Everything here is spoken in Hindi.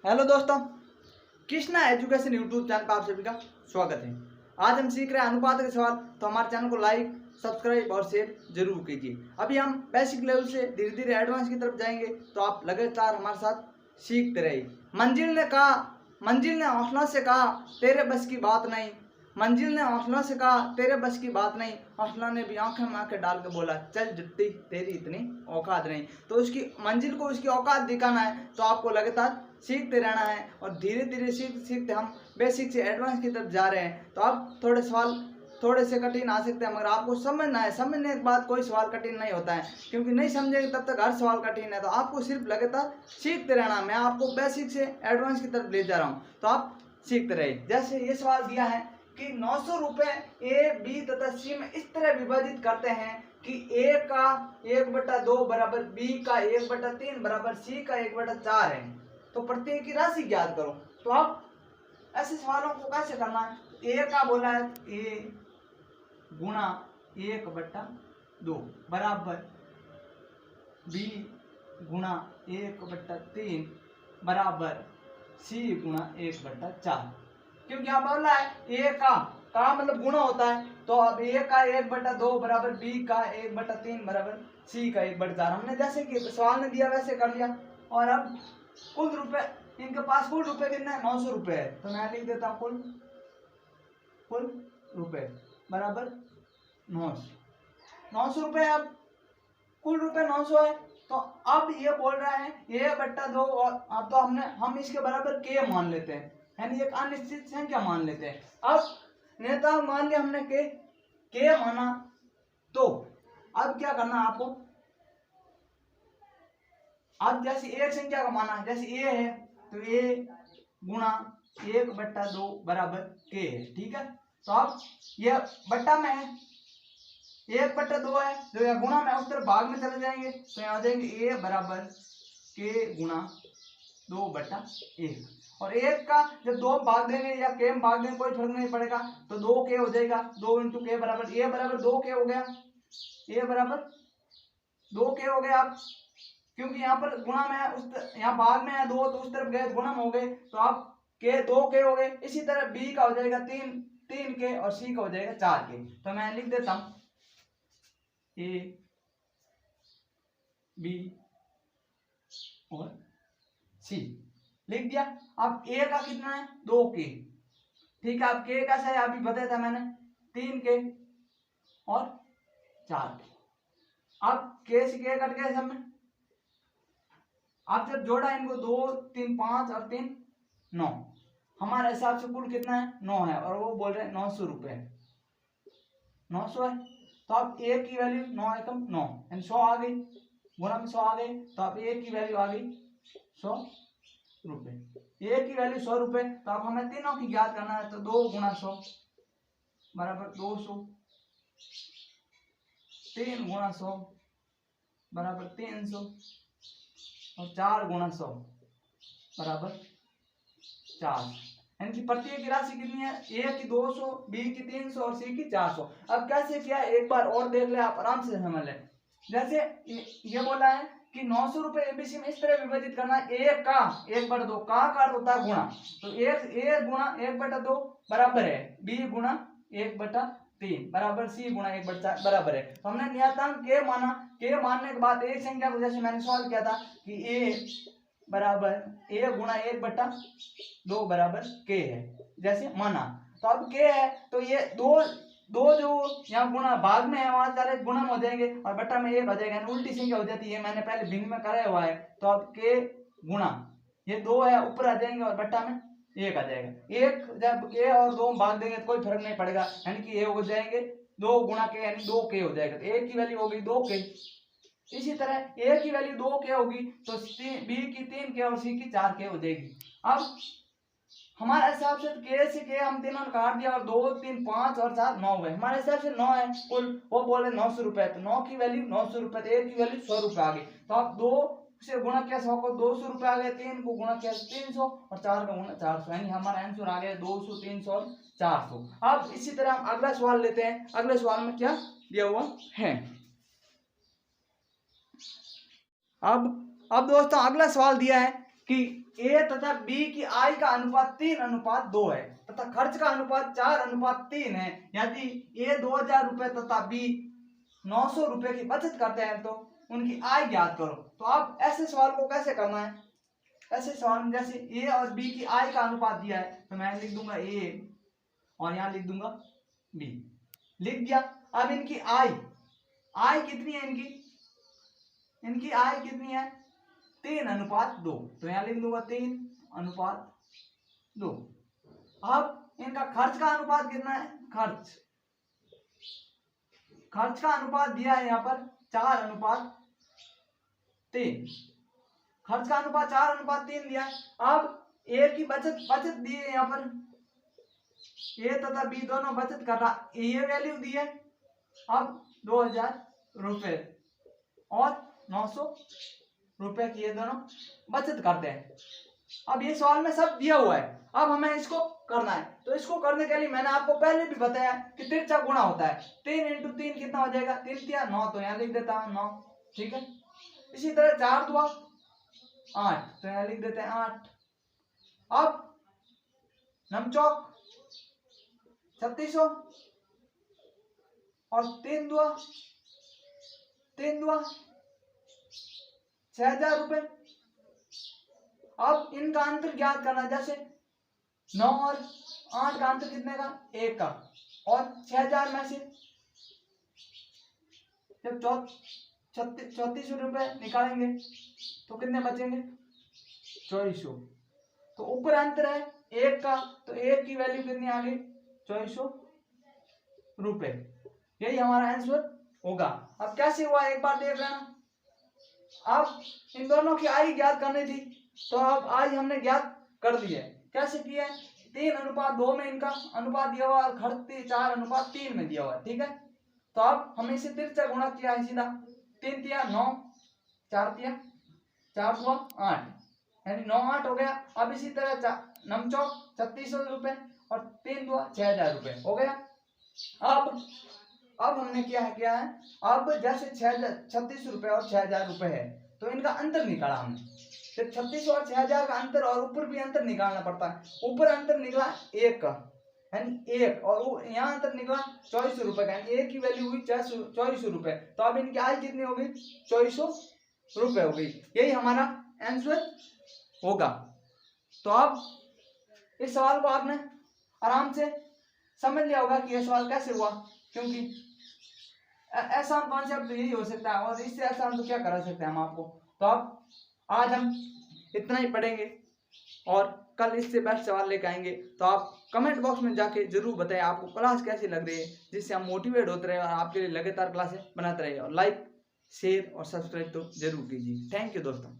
हेलो दोस्तों, कृष्णा एजुकेशन यूट्यूब चैनल पर आप सभी का स्वागत है। आज हम सीख रहे हैं अनुपात के सवाल। तो हमारे चैनल को लाइक, सब्सक्राइब और शेयर जरूर कीजिए। अभी हम बेसिक लेवल से धीरे धीरे एडवांस की तरफ जाएंगे, तो आप लगातार हमारे साथ सीखते रहिए। मंजिल ने हौसला से कहा तेरे बस की बात नहीं। मंजिल ने हौसला से कहा तेरे बस की बात नहीं। हौसला ने भी आंखें में आंखें डाल के बोला चल जुट्टी तेरी इतनी औकात नहीं। तो उसकी मंजिल को उसकी औकात दिखाना है, तो आपको लगातार सीखते रहना है और धीरे धीरे सीखते सीखते हम बेसिक से एडवांस की तरफ जा रहे हैं। तो अब थोड़े सवाल थोड़े से कठिन आ सकते हैं, मगर आपको समझना है। समझने के बाद कोई सवाल कठिन नहीं होता है, क्योंकि नहीं समझेंगे तब तक हर सवाल कठिन है। तो आपको सिर्फ लगातार सीखते रहना। मैं आपको बेसिक से एडवांस की तरफ ले जा रहा हूँ, तो आप सीखते रहिए। जैसे ये सवाल दिया है कि 900 रुपए ए, बी तथा सी में इस तरह विभाजित करते हैं कि ए का 1/2 बराबर बी का 1/3 बराबर सी का 1/4 है। तो प्रत्येक की राशि ज्ञात करो। तो आप ऐसे सवालों को कैसे करना है? ए का बोला है ए गुणा 1/2 बराबर बी गुणा 1/3 बराबर सी गुणा 1/4। क्योंकि यहाँ बोला है ए का मतलब गुणा होता है। तो अब ए का 1/2 बराबर बी का 1/3 बराबर सी का 1/4। हमने जैसे कि सवाल ने दिया वैसे कर लिया। और अब कुल रुपए, इनके पास कुल रुपए कितने हैं? 900 रुपए है। तो मैं लिख देता हूँ कुल रुपए बराबर 900 रुपए। अब कुल रुपए 900 है। तो अब ये बोल रहा है a/2 और अब तो हम इसके बराबर k मान लेते हैं, यानी एक अनिश्चित संख्या मान लेते हैं। अब नेता मान लिया हमने k माना। तो अब क्या करना है आपको? अब जैसे एक संख्या का माना, जैसे a है तो a गुणा 1/2 बराबर k है। ठीक है। तो अब ये बट्टा में है, 1/2 है, जो यहाँ गुणा में उस तरफ भाग में चले जाएंगे। तो यहाँ आ जाएंगे a बराबर k गुणा 2/1। और 1 का जब 2 भाग देंगे या k में भाग देंगे कोई फर्क नहीं पड़ेगा। तो 2k हो जाएगा। 2 × k बराबर a बराबर 2k हो गया। a बराबर 2k हो गया। आप क्योंकि यहाँ पर गुणा में है, यहाँ भाग में है 2, तो उस तरफ गए गुणा में हो गए। तो आप k 2k हो गए। इसी तरह b का हो जाएगा 3k और c का हो जाएगा 4k। तो मैं लिख देता हूँ a, b और c लिख दिया। अब a का कितना है? 2k। ठीक है। अब k कैसा है अभी बताया था मैंने, 3k और 4k। अब k से k कट गए सब में। अब जब जोड़ा इनको 2 3 5 और 3 9, हमारे हिसाब से कुल कितना है? 9 है। और वो बोल रहे हैं 900 रुपए 900 है। तो अब a की वैल्यू 9 एकम 9 यानी 100 आ गई। गुणा में 100 आ गए। तो अब a की वैल्यू आ गई 100 रुपए। a की वैल्यू 100 रुपए। तो अब हमें तीनों की ज्ञात करना है। तो 2 × 100 बराबर 200, 3 × 100 बराबर 300 और 4 × 100 बराबर 4। यानी कि प्रत्येक की राशि कितनी है? a की 200, b की 300 और c की 400। अब कैसे किया एक बार और देख ले, आप आराम से समझ ले। जैसे ये बोला है कि 900 रुपए एबीसी में इस तरह विभाजित करना है। a का 1/2 का अर्थ होता है गुणा। तो a गुणा 1/2 बराबर है b गुणा 1/3 बराबर c गुणा 1/4 बराबर है। तो हमने नियतांक k माना। k मानने के बाद एक संख्या को, जैसे मैंने सवाल किया था कि a बराबर a गुणा 1/2 बराबर k है, जैसे माना। तो अब k है तो ये दो जो यहाँ गुणा भाग में है वहां सारे गुणा में हो जाएंगे और बट्टा में 1 हो जाएगा, उल्टी संख्या हो जाती है। मैंने पहले भिन्न में कराया हुआ है। तो अब k गुणा ये 2 है ऊपर आ जाएंगे और बट्टा में 1 आ जाएगा। 1 जब k और 2 भाग देंगे तो कोई फर्क नहीं पड़ेगा, यानी कि ये हो जाएंगे 2 × k यानी 2k हो जाएगा। तो a की वैल्यू हो गई 2k। इसी तरह a की वैल्यू 2k होगी तो b की 3k और c की 4k हो जाएगी। अब हमारे हिसाब से k से k हम तीनों काट दिया और 2 3 5 और 4 9 हुए। हमारे हिसाब से 9 है कुल। वो बोले 900 रुपए। तो 9 की वैल्यू 900 रुपए, तो 1 की वैल्यू 100 रुपए आ गई। तो आप 2 से गुणा किया 100 को 200 रुपए आ गए, 3 को गुणा किया 300 और 4 का गुणा 400, यानी हमारा आंसर आ गया 200 300 और 400। अब इसी तरह हम अगला सवाल लेते हैं। अगले सवाल में क्या दिया हुआ है? अब दोस्तों अगला सवाल दिया है कि ए तथा बी की आय का अनुपात 3:2 है तथा खर्च का अनुपात 4:3 है, यदि ए 2000 रुपए तथा बी 900 रुपए की बचत करते हैं तो उनकी आय ज्ञात करो। तो आप ऐसे सवाल को कैसे करना है, ऐसे सवाल में जैसे ए और बी की आय का अनुपात दिया है तो मैं लिख दूंगा ए और यहाँ लिख दूंगा बी, लिख दिया। अब इनकी आय कितनी है, इनकी आय कितनी है 3:2, तो यहाँ लिख दूंगा 3:2। अब इनका खर्च का अनुपात कितना है, खर्च का अनुपात दिया है यहाँ पर 4:3, खर्च का अनुपात 4:3 दिया है। अब ए की बचत दी है यहाँ पर, ए तथा बी दोनों बचत कर रहा, ये वैल्यू दी है अब 2000 रुपए और 900 रुपए की ये दोनों बचत करते हैं। अब ये सवाल में सब दिया हुआ है, अब हमें इसको करना है। तो इसको करने के लिए मैंने आपको पहले भी बताया कि तिरछा गुणा होता है, 3 × 3 कितना हो जाएगा, 3 × 9, तो यहाँ लिख देता हूँ 9, ठीक है। इसी तरह 4 × 2 = 8, तो यहाँ लिख देते हैं 8। अब नमचौक 3600 और 3 × 2 = 6000 रुपए। अब इनका अंतर ज्ञात करना, जैसे 9 और 8 का अंतर कितने का, 1 का, और 6000 में से जब 3400 रुपए निकालेंगे तो कितने बचेंगे, 2400। तो ऊपर अंतर है 1 का, तो 1 की वैल्यू कितनी आ गई, 2400 रुपए। यही हमारा आंसर होगा। अब कैसे हुआ एक बार देख लेना। अब इन दोनों की आय ज्ञात करनी थी, तो अब आय हमने ज्ञात कर दी है। कैसे किया है, 3:2 में इनका अनुपात दिया हुआ और खर्च 4:3 में दिया हुआ है, ठीक है। तो अब हमें इसे तिरछा गुणा किया है सीधा, 3 × 9, 4 × 4 = 8, यानी 9 8 हो गया। अब इसी तरह नमचौक 3600 रुपए और 3 × 2 = 6000 रुपए हो गया। अब हमने क्या है, अब जैसे 3600 रुपए और 6000 रुपए है तो इनका अंतर निकाला हमने। जब 3600 और 6000 का अंतर और ऊपर भी अंतर निकालना पड़ता है। ऊपर अंतर निकला 1 का, यानी 1, और यहाँ अंतर निकला 2400 रुपए का, यानी 1 की वैल्यू हुई 2400 रुपए। तो अब इनकी आय कितनी हो गई, 2400 रुपए हो गई। यही हमारा आंसर होगा। तो अब इस सवाल को आपने आराम से समझ लिया होगा कि यह सवाल कैसे हुआ, क्योंकि आसान कॉन्सेप्ट तो यही हो सकता है, और इससे आसान तो क्या करा सकते हैं हम आपको। तो अब आज हम इतना ही पढ़ेंगे और कल इससे बेस्ट सवाल लेकर आएंगे। तो आप कमेंट बॉक्स में जाके जरूर बताएं आपको क्लास कैसी लग रही है, जिससे हम मोटिवेट होते रहे और आपके लिए लगातार क्लासें बनाते रहे। और लाइक, शेयर और सब्सक्राइब तो जरूर कीजिए। थैंक यू दोस्तों।